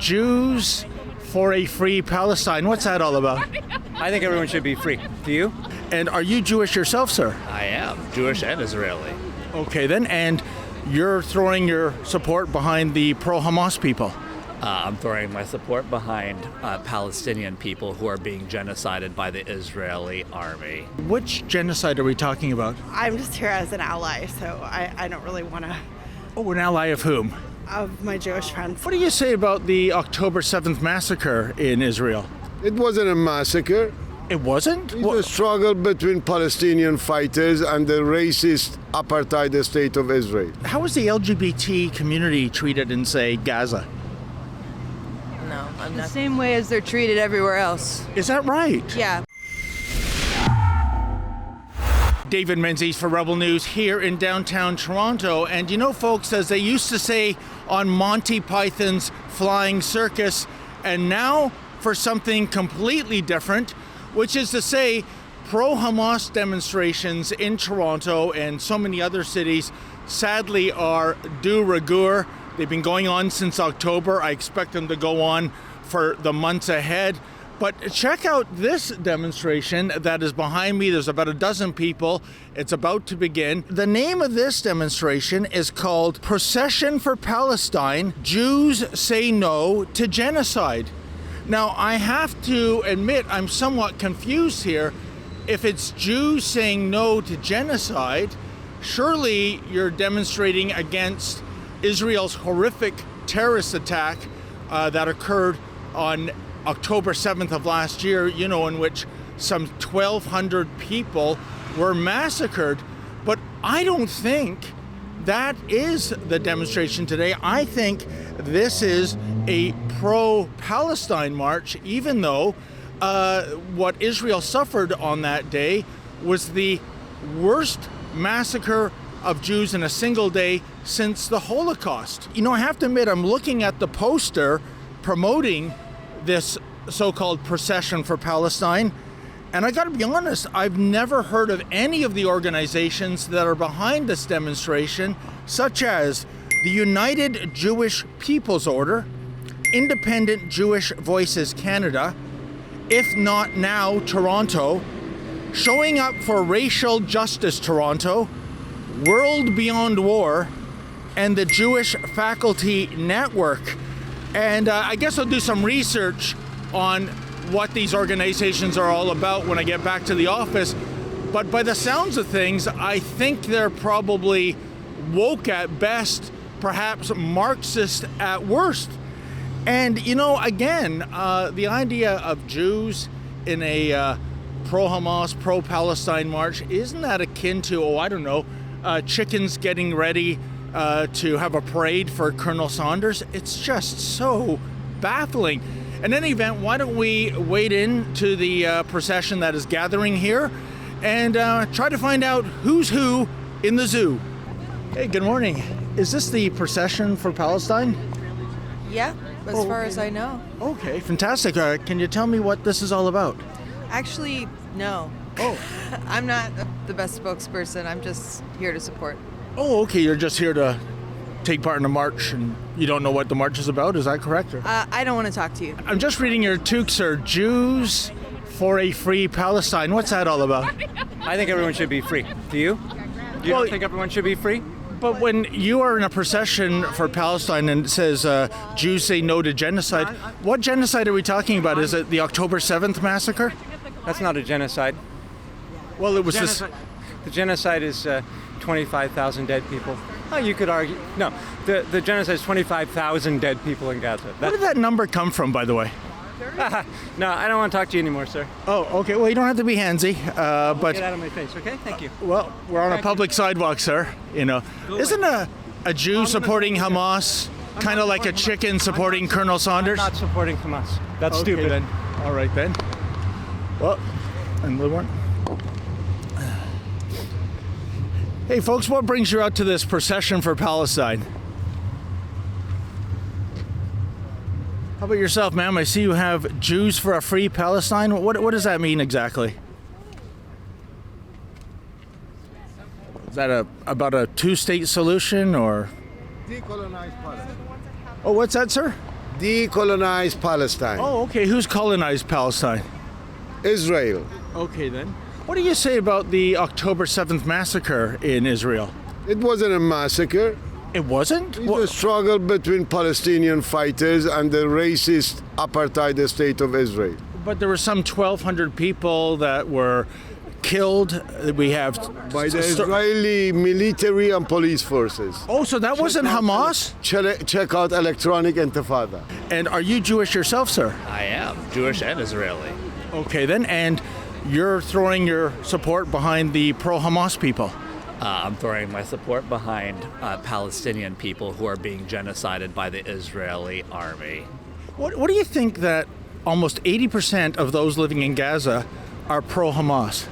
Jews for a free Palestine. What's that all about? I think everyone should be free. Do you? And are you Jewish yourself, sir? I am Jewish and Israeli. Okay then, and you're throwing your support behind the pro-Hamas people. I'm throwing my support behind Palestinian people who are being genocided by the Israeli army. Which genocide are we talking about? I'm just here as an ally, so I don't really want to. Oh, an ally of whom? Of my Jewish friends. What do you say about the October 7th massacre in Israel? It wasn't a massacre. It wasn't? It was a struggle between Palestinian fighters and the racist apartheid state of Israel. How was the LGBT community treated in, say, Gaza? No, I'm not. The same way as they're treated everywhere else. Is that right? Yeah. David Menzies for Rebel News here in downtown Toronto. And you know, folks, as they used to say on Monty Python's Flying Circus, and now for something completely different, which is to say pro-Hamas demonstrations in Toronto and so many other cities sadly are de rigueur. They've been going on since October. I expect them to go on for the months ahead. But check out this demonstration that is behind me. There's about a dozen people. It's about to begin. The name of this demonstration is called Procession for Palestine. Jews Say No to Genocide. Now, I have to admit I'm somewhat confused here. If it's Jews saying no to genocide, surely you're demonstrating against Israel's horrific terrorist attack that occurred on October 7th of last year, you know, in which some 1,200 people were massacred. But I don't think that is the demonstration today. I think this is a pro-Palestine march, even though what Israel suffered on that day was the worst massacre of Jews in a single day since the Holocaust. You know, I have to admit, I'm looking at the poster promoting this so-called Procession for Palestine, and I gotta be honest, I've never heard of any of the organizations that are behind this demonstration, such as the United Jewish People's Order, Independent Jewish Voices Canada, If Not Now Toronto, Showing Up for Racial Justice Toronto, World Beyond War, and the Jewish Faculty Network. And I guess I'll do some research on what these organizations are all about when I get back to the office. But by the sounds of things, I think they're probably woke at best, perhaps Marxist at worst. And, you know, again, the idea of Jews in a pro-Hamas, pro-Palestine march, isn't that akin to, I don't know, chickens getting ready to have a parade for Colonel Saunders? It's just so baffling. In any event, why don't we wade into the procession that is gathering here and try to find out who's who in the zoo. Hey, good morning. Is this the Procession for Palestine? Yeah, as far as I know. Okay, fantastic. Can you tell me what this is all about? Actually, no. Oh. I'm not the best spokesperson. I'm just here to support. Oh, okay. You're just here to take part in a march, and you don't know what the march is about. Is that correct? I don't want to talk to you. I'm just reading your toque, sir. Jews for a free Palestine. What's that all about? I think everyone should be free. Do you? You don't think everyone should be free? But when you are in a procession for Palestine and it says Jews say no to genocide, what genocide are we talking about? Is it the October 7th massacre? That's not a genocide. Well, it was The genocide is 25,000 dead people. Oh, you could argue. No, the genocide is 25,000 dead people in Gaza. Where did that number come from, by the way? No, I don't want to talk to you anymore, sir. Oh, okay. Well, you don't have to be handsy, but Get out of my face, okay? Thank you. well, we're on a public sidewalk, sir. You know, isn't a Jew supporting Hamas kind of like a chicken supporting Colonel Saunders? I'm not supporting Hamas. That's Okay, stupid. then. All right then. Well, another one. Hey, folks, what brings you out to this procession for Palestine? How about yourself, ma'am? I see you have Jews for a free Palestine. What does that mean exactly? Is that about a two-state solution or? Decolonize Palestine. Oh, what's that, sir? decolonize Palestine. Oh, okay. Who's colonized Palestine? Israel. Okay, then. What do you say about the October 7th massacre in Israel? It wasn't a massacre. It wasn't? It was a struggle between Palestinian fighters and the racist apartheid state of Israel. But there were some 1,200 people that were killed. We have... By the Israeli military and police forces. Oh, so that wasn't Hamas? Check out Electronic Intifada. And are you Jewish yourself, sir? I am Jewish and Israeli. Okay, then. And you're throwing your support behind the pro-Hamas people? I'm throwing my support behind Palestinian people who are being genocided by the Israeli army. What do you think that almost 80% of those living in Gaza are pro-Hamas?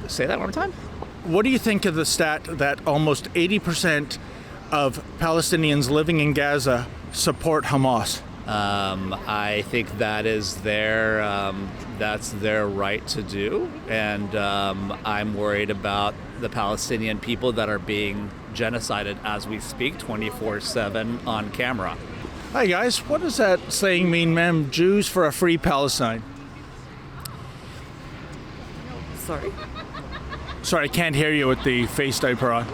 Say that one more time? What do you think of the stat that almost 80% of Palestinians living in Gaza support Hamas? I think that is that's their right to do, and I'm worried about the Palestinian people that are being genocided as we speak 24/7 on camera. Hi guys, what does that saying mean, ma'am? Jews for a free Palestine. Sorry. Sorry, I can't hear you with the face diaper on.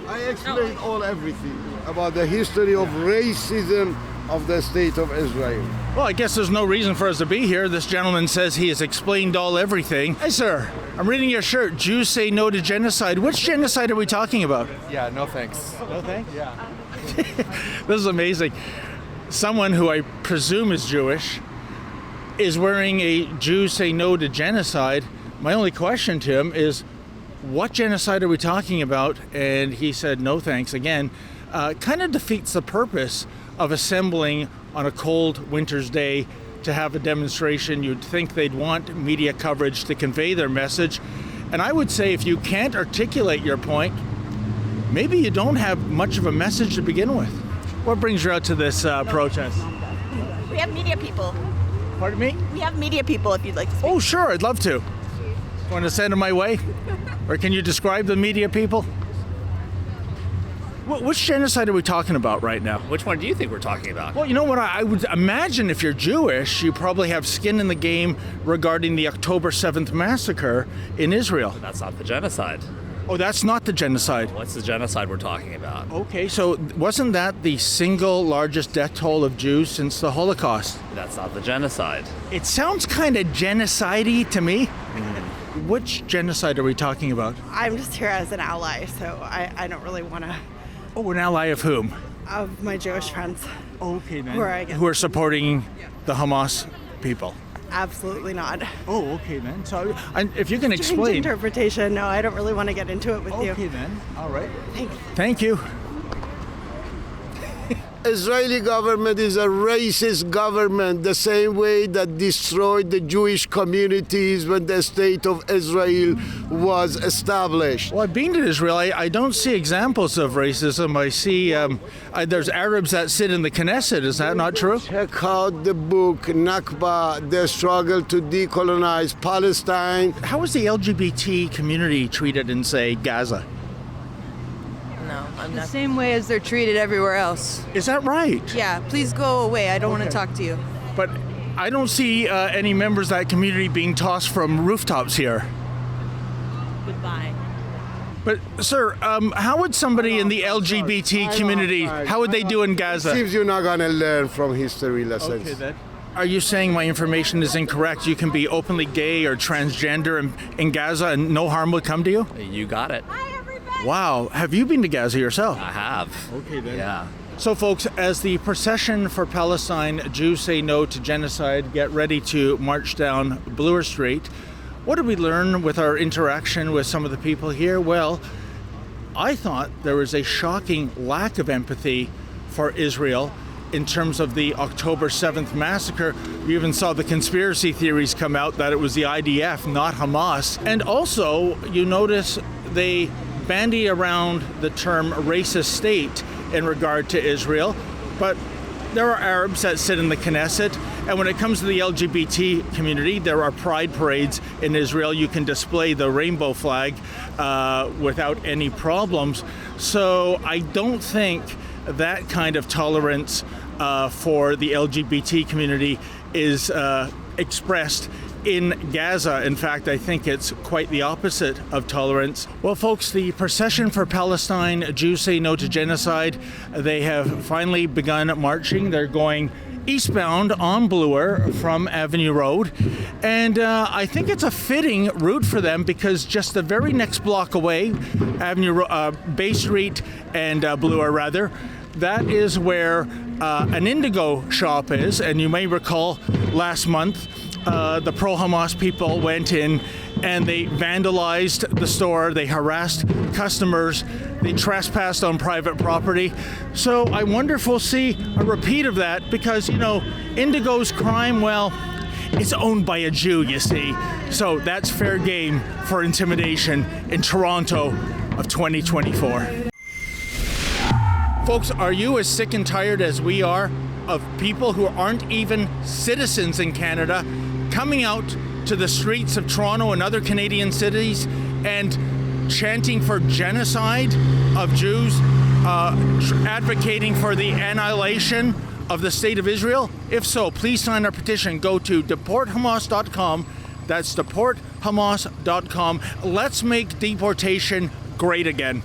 I explained everything about the history of racism of the state of Israel. Well, I guess there's no reason for us to be here. This gentleman says he has explained everything. Hey, sir, I'm reading your shirt. Jews say no to genocide. Which genocide are we talking about? Yeah, no thanks. No thanks? Yeah. This is amazing. Someone who I presume is Jewish is wearing a Jews say no to genocide. My only question to him is, what genocide are we talking about? And he said, no thanks. Again, kind of defeats the purpose of assembling on a cold winter's day to have a demonstration. You'd think they'd want media coverage to convey their message. And I would say if you can't articulate your point, maybe you don't have much of a message to begin with. What brings you out to this protest? We have media people. Pardon me? We have media people if you'd like to speak. Oh, sure, I'd love to. Want to send them my way? Or can you describe the media people? Which genocide are we talking about right now? Which one do you think we're talking about? Well, you know what? I would imagine if you're Jewish, you probably have skin in the game regarding the October 7th massacre in Israel. That's not the genocide. Oh, that's not the genocide. What's the genocide we're talking about? Okay, so wasn't that the single largest death toll of Jews since the Holocaust? That's not the genocide. It sounds kind of genocide-y to me. Which genocide are we talking about? I'm just here as an ally, so I don't really want to. Oh, an ally of whom? Of my Jewish friends. Okay, then. Who are supporting the Hamas people? Absolutely not. Oh, okay, then. So, if you can Strange explain. interpretation. No, I don't really want to get into it with you. Okay, then. All right. Thanks. Thank you. Israeli government is a racist government, the same way that destroyed the Jewish communities when the state of Israel was established. Well, I've been to Israel. I don't see examples of racism. I see there's Arabs that sit in the Knesset. Is that not true? Check out the book Nakba, The Struggle to Decolonize Palestine. How is the LGBT community treated in, say, Gaza? No, I'm not. The same way as they're treated everywhere else. Is that right? Yeah, please go away. I don't want to talk to you. But I don't see any members of that community being tossed from rooftops here. Goodbye. But, sir, how would somebody in the LGBT community, how would they do in Gaza? Seems you're not going to learn from history lessons. Okay, then. Are you saying my information is incorrect? You can be openly gay or transgender in Gaza and no harm would come to you? You got it. Wow. Have you been to Gaza yourself? I have. Okay, then. Yeah. So, folks, as the procession for Palestine, Jews say no to genocide, get ready to march down Bloor Street. What did we learn with our interaction with some of the people here? Well, I thought there was a shocking lack of empathy for Israel in terms of the October 7th massacre. We even saw the conspiracy theories come out that it was the IDF, not Hamas. And also, you notice they bandy around the term racist state in regard to Israel, but there are Arabs that sit in the Knesset, and when it comes to the LGBT community, there are pride parades in Israel. You can display the rainbow flag without any problems. So I don't think that kind of tolerance for the LGBT community is expressed in Gaza. In fact, I think it's quite the opposite of tolerance. Well, folks, the Procession for Palestine, Jews Say No to Genocide, they have finally begun marching. They're going eastbound on Bloor from Avenue Road, and I think it's a fitting route for them because just the very next block away, Bay Street and Bloor rather, that is where an Indigo shop is. And you may recall last month the pro-Hamas people went in and they vandalized the store, they harassed customers, they trespassed on private property. So I wonder if we'll see a repeat of that because, you know, Indigo's crime, well, it's owned by a Jew, you see. So that's fair game for intimidation in Toronto of 2024. Folks, are you as sick and tired as we are of people who aren't even citizens in Canada coming out to the streets of Toronto and other Canadian cities and chanting for genocide of Jews, advocating for the annihilation of the state of Israel? If so, please sign our petition. Go to deporthamas.com. That's deporthamas.com. Let's make deportation great again.